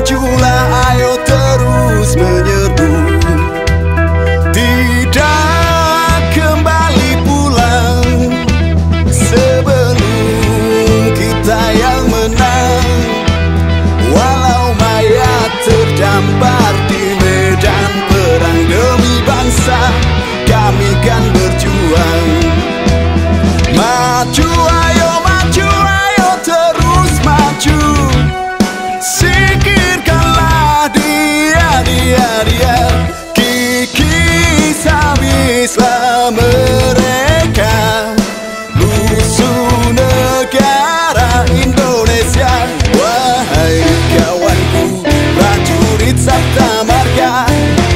majulah, ayo terus menyerbu. Tidak kembali pulang sebelum kita yang menang. Walau mayat terdampar di medan perang demi bangsa, kami kan berjuang. Maju ayo, maju ayo terus maju. Singkirkanlah dia kikis habislah mereka. Musuh negara Indonesia. Wahai kawanku prajurit Sabta Marga,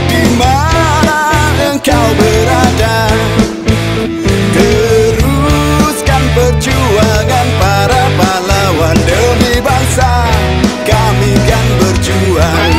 di mana engkau berada, teruskan perjuangan para pahlawan demi bangsa, kami kan berjuang.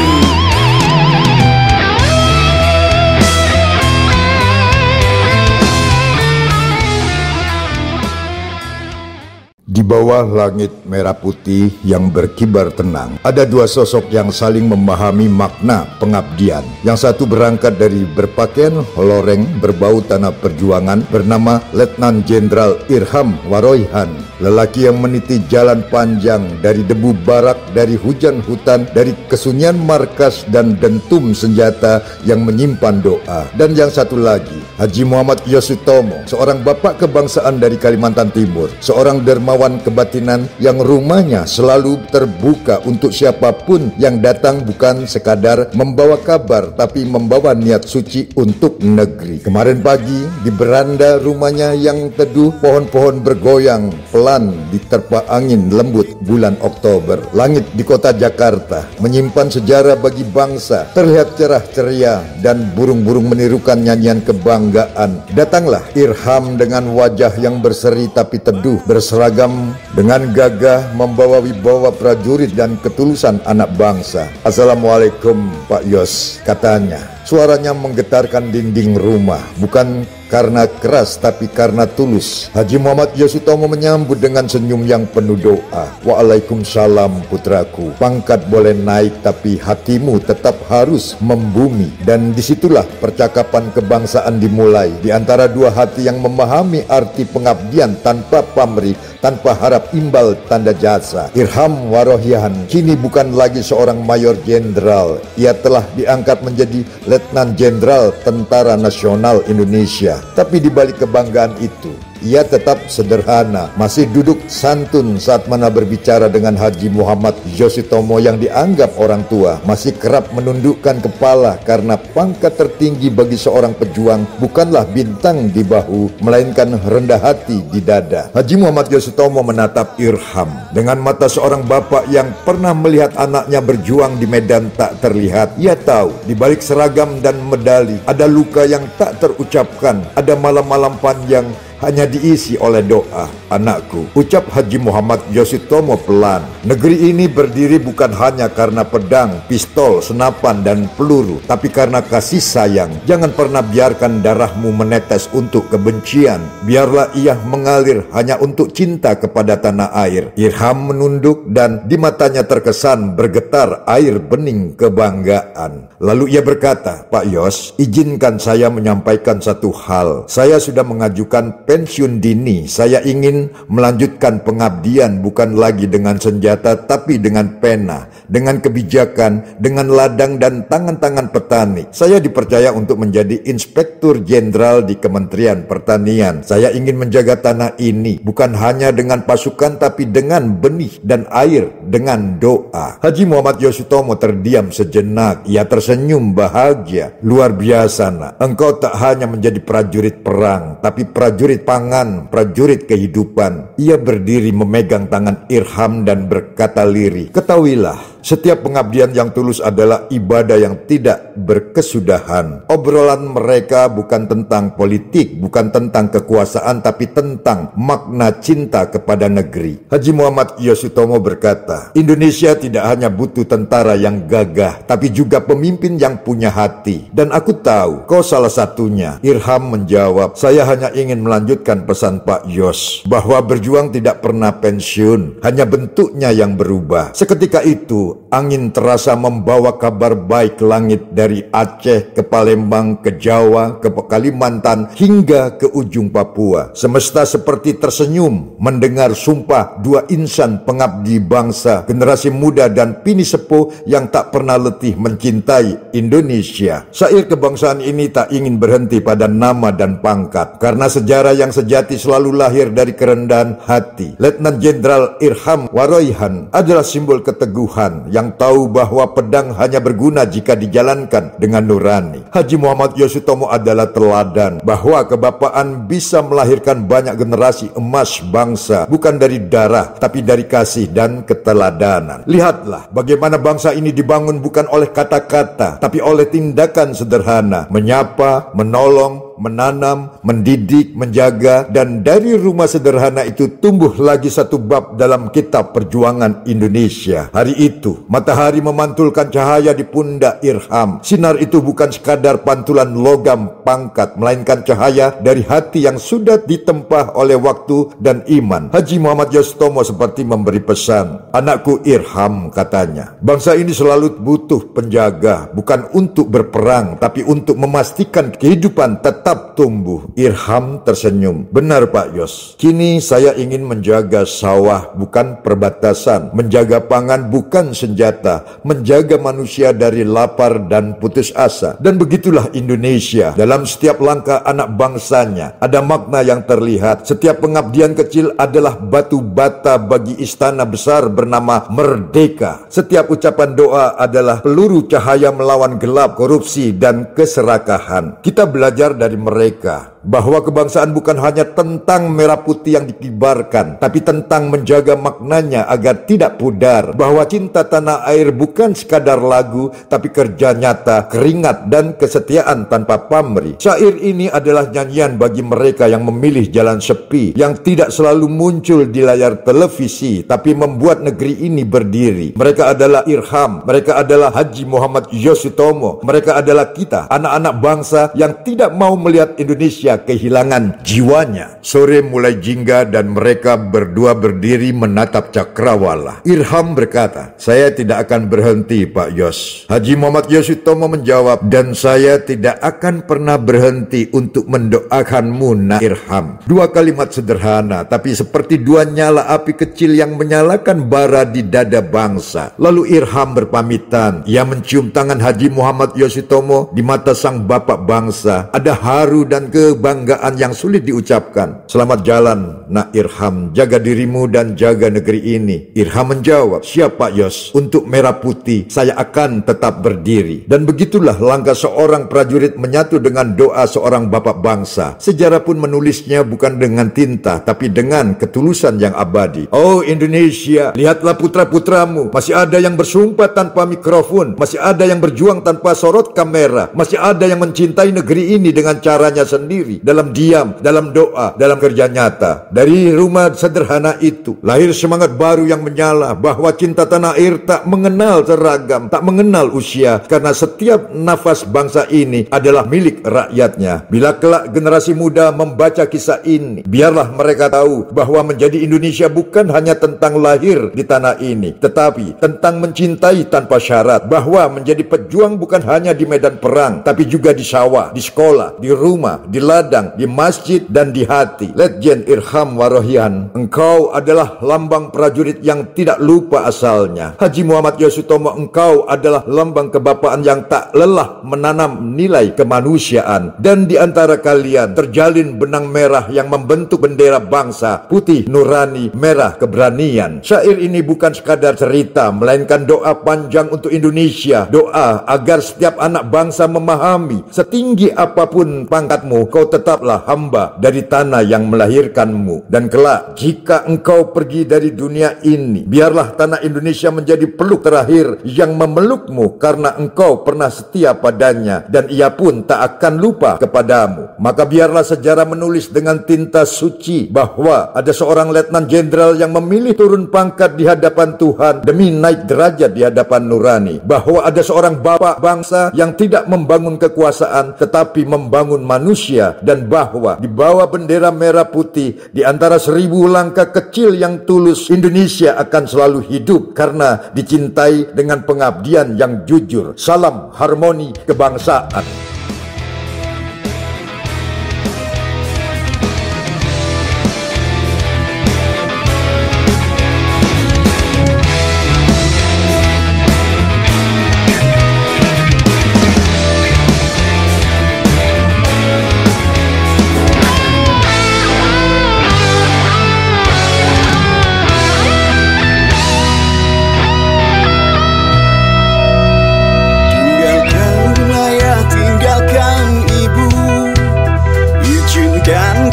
Di bawah langit merah putih yang berkibar tenang, ada dua sosok yang saling memahami makna pengabdian. Yang satu berangkat dari berpakaian loreng berbau tanah perjuangan bernama Letnan Jenderal Irham Waroihan. Lelaki yang meniti jalan panjang dari debu barak, dari hujan hutan, dari kesunyian markas dan dentum senjata yang menyimpan doa. Dan yang satu lagi, Haji Muhammad Yosutomo, seorang bapak kebangsaan dari Kalimantan Timur, seorang dermawan kebatinan yang rumahnya selalu terbuka untuk siapapun yang datang, bukan sekadar membawa kabar tapi membawa niat suci untuk negeri. Kemarin pagi di beranda rumahnya yang teduh, pohon-pohon bergoyang pelan diterpa angin lembut bulan Oktober. Langit di kota Jakarta menyimpan sejarah bagi bangsa, terlihat cerah ceria dan burung-burung menirukan nyanyian kebanggaan. Datanglah Irham dengan wajah yang berseri tapi teduh, berseragam dengan gagah, membawa wibawa prajurit dan ketulusan anak bangsa. Assalamualaikum Pak Yos, katanya. Suaranya menggetarkan dinding rumah, bukan karena keras tapi karena tulus. Haji Muhammad Yosutomo menyambut dengan senyum yang penuh doa. Waalaikumsalam putraku, pangkat boleh naik tapi hatimu tetap harus membumi. Dan disitulah percakapan kebangsaan dimulai, di antara dua hati yang memahami arti pengabdian tanpa pamrih, tanpa harap imbal tanda jasa. Irham Waroihan kini bukan lagi seorang mayor jenderal, ia telah diangkat menjadi Letnan Jenderal Tentara Nasional Indonesia. Tapi di balik kebanggaan itu, ia tetap sederhana, masih duduk santun saat mana berbicara dengan Haji Muhammad Yosutomo yang dianggap orang tua, masih kerap menundukkan kepala karena pangkat tertinggi bagi seorang pejuang bukanlah bintang di bahu, melainkan rendah hati di dada. Haji Muhammad Yosutomo menatap Irham dengan mata seorang bapak yang pernah melihat anaknya berjuang di medan tak terlihat. Ia tahu di balik seragam dan medali ada luka yang tak terucapkan, ada malam-malam panjang hanya diisi oleh doa. Anakku, ucap Haji Muhammad Yosutomo pelan, negeri ini berdiri bukan hanya karena pedang, pistol, senapan, dan peluru, tapi karena kasih sayang. Jangan pernah biarkan darahmu menetes untuk kebencian. Biarlah ia mengalir hanya untuk cinta kepada tanah air. Irham menunduk dan di matanya terkesan bergetar air bening kebanggaan. Lalu ia berkata, Pak Yos, izinkan saya menyampaikan satu hal. Saya sudah mengajukan pensiun dini. Saya ingin melanjutkan pengabdian bukan lagi dengan senjata tapi dengan pena, dengan kebijakan, dengan ladang dan tangan-tangan petani. Saya dipercaya untuk menjadi inspektur jenderal di Kementerian Pertanian. Saya ingin menjaga tanah ini bukan hanya dengan pasukan tapi dengan benih dan air, dengan doa. Haji Muhammad Yosutomo terdiam sejenak. Ia tersenyum bahagia. Luar biasa nak, engkau tak hanya menjadi prajurit perang tapi prajurit pangan, prajurit kehidupan. Ia berdiri memegang tangan Irham dan berkata lirih, ketahuilah, setiap pengabdian yang tulus adalah ibadah yang tidak berkesudahan. Obrolan mereka bukan tentang politik, bukan tentang kekuasaan, tapi tentang makna cinta kepada negeri. Haji Muhammad Yosutomo berkata, Indonesia tidak hanya butuh tentara yang gagah, tapi juga pemimpin yang punya hati. Dan aku tahu, kau salah satunya. Irham menjawab, saya hanya ingin melanjutkan pesan Pak Yos, bahwa berjuang tidak pernah pensiun, hanya bentuknya yang berubah. Seketika itu, Timur, angin terasa membawa kabar baik ke langit dari Aceh ke Palembang, ke Jawa, ke Kalimantan, hingga ke ujung Papua. Semesta seperti tersenyum mendengar sumpah dua insan pengabdi bangsa, generasi muda dan pini sepuh yang tak pernah letih mencintai Indonesia. Syair kebangsaan ini tak ingin berhenti pada nama dan pangkat, karena sejarah yang sejati selalu lahir dari kerendahan hati. Letnan Jenderal Irham Waroyihan adalah simbol keteguhan yang tahu bahwa pedang hanya berguna jika dijalankan dengan nurani. Haji Muhammad Yosutomo adalah teladan bahwa kebapaan bisa melahirkan banyak generasi emas bangsa, bukan dari darah tapi dari kasih dan keteladanan. Lihatlah bagaimana bangsa ini dibangun bukan oleh kata-kata tapi oleh tindakan sederhana, menyapa, menolong, menanam, mendidik, menjaga, dan dari rumah sederhana itu tumbuh lagi satu bab dalam kitab perjuangan Indonesia. Hari itu, matahari memantulkan cahaya di pundak Irham. Sinar itu bukan sekadar pantulan logam pangkat, melainkan cahaya dari hati yang sudah ditempah oleh waktu dan iman. Haji Muhammad Yosutomo seperti memberi pesan, "Anakku Irham," katanya, "bangsa ini selalu butuh penjaga, bukan untuk berperang, tapi untuk memastikan kehidupan tetap tumbuh." Irham tersenyum. "Benar Pak Yos, kini saya ingin menjaga sawah bukan perbatasan, menjaga pangan bukan senjata, menjaga manusia dari lapar dan putus asa." Dan begitulah Indonesia. Dalam setiap langkah anak bangsanya ada makna yang terlihat. Setiap pengabdian kecil adalah batu bata bagi istana besar bernama merdeka. Setiap ucapan doa adalah peluru cahaya melawan gelap, korupsi, dan keserakahan. Kita belajar dari mereka bahwa kebangsaan bukan hanya tentang merah putih yang dikibarkan, tapi tentang menjaga maknanya agar tidak pudar. Bahwa cinta tanah air bukan sekadar lagu, tapi kerja nyata, keringat, dan kesetiaan tanpa pamrih. Syair ini adalah nyanyian bagi mereka yang memilih jalan sepi, yang tidak selalu muncul di layar televisi, tapi membuat negeri ini berdiri. Mereka adalah Irham, mereka adalah Haji Muhammad Yosutomo, mereka adalah kita, anak-anak bangsa yang tidak mau melihat Indonesia kehilangan jiwanya. Sore mulai jingga dan mereka berdua berdiri menatap cakrawala. Irham berkata, "Saya tidak akan berhenti Pak Yos." Haji Muhammad Yosutomo menjawab, "Dan saya tidak akan pernah berhenti untuk mendoakanmu, Nak Irham." Dua kalimat sederhana, tapi seperti dua nyala api kecil yang menyalakan bara di dada bangsa. Lalu Irham berpamitan. Ia mencium tangan Haji Muhammad Yosutomo. Di mata sang bapak bangsa ada haru dan kebanggaan yang sulit diucapkan. "Selamat jalan, Nak Irham. Jaga dirimu dan jaga negeri ini." Irham menjawab, "Siap Pak Yos. Untuk merah putih saya akan tetap berdiri." Dan begitulah langkah seorang prajurit menyatu dengan doa seorang bapak bangsa. Sejarah pun menulisnya bukan dengan tinta, tapi dengan ketulusan yang abadi. "Oh Indonesia, lihatlah putra-putramu. Masih ada yang bersumpah tanpa mikrofon. Masih ada yang berjuang tanpa sorot kamera. Masih ada yang mencintai negeri ini dengan caranya sendiri, dalam diam, dalam doa, dalam kerja nyata." Dari rumah sederhana itu lahir semangat baru yang menyala bahwa cinta tanah air tak mengenal seragam, tak mengenal usia, karena setiap nafas bangsa ini adalah milik rakyatnya. Bila kelak generasi muda membaca kisah ini, biarlah mereka tahu bahwa menjadi Indonesia bukan hanya tentang lahir di tanah ini, tetapi tentang mencintai tanpa syarat. Bahwa menjadi pejuang bukan hanya di medan perang, tapi juga di sawah, di sekolah, di rumah, di ladang, di masjid, dan di hati. Letjen Irham Waroyihan, engkau adalah lambang prajurit yang tidak lupa asalnya. Haji Muhammad Yosutomo, engkau adalah lambang kebapaan yang tak lelah menanam nilai kemanusiaan. Dan di antara kalian terjalin benang merah yang membentuk bendera bangsa, putih nurani, merah keberanian. Syair ini bukan sekadar cerita, melainkan doa panjang untuk Indonesia. Doa agar setiap anak bangsa memahami, setinggi apapun pangkatmu, kau tetaplah hamba dari tanah yang melahirkanmu. Dan kelak, jika engkau pergi dari dunia ini, biarlah tanah Indonesia menjadi peluk terakhir yang memelukmu, karena engkau pernah setia padanya, dan ia pun tak akan lupa kepadamu. Maka biarlah sejarah menulis dengan tinta suci bahwa ada seorang letnan jenderal yang memilih turun pangkat di hadapan Tuhan demi naik derajat di hadapan nurani. Bahwa ada seorang bapak bangsa yang tidak membangun kekuasaan tetapi membangun manusia, dan bahwa di bawah bendera merah putih di antara antara 1000 langkah kecil yang tulus, Indonesia akan selalu hidup karena dicintai dengan pengabdian yang jujur. Salam harmoni kebangsaan.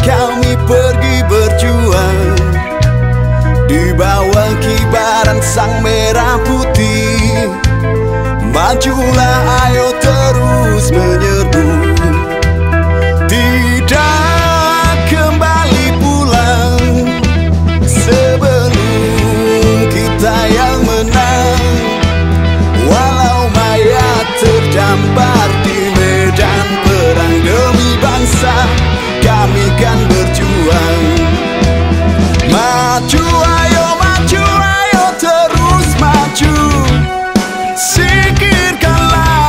Kami pergi berjuang di bawah kibaran sang merah putih. Majulah, ayo terus menyerbu, tidak kembali pulang sebelum kita yang menang. Walau mayat terdampar di medan perang demi bangsa, kami kan berjuang. Maju, ayo terus maju. Singkirkanlah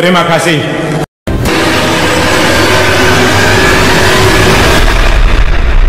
Terima kasih.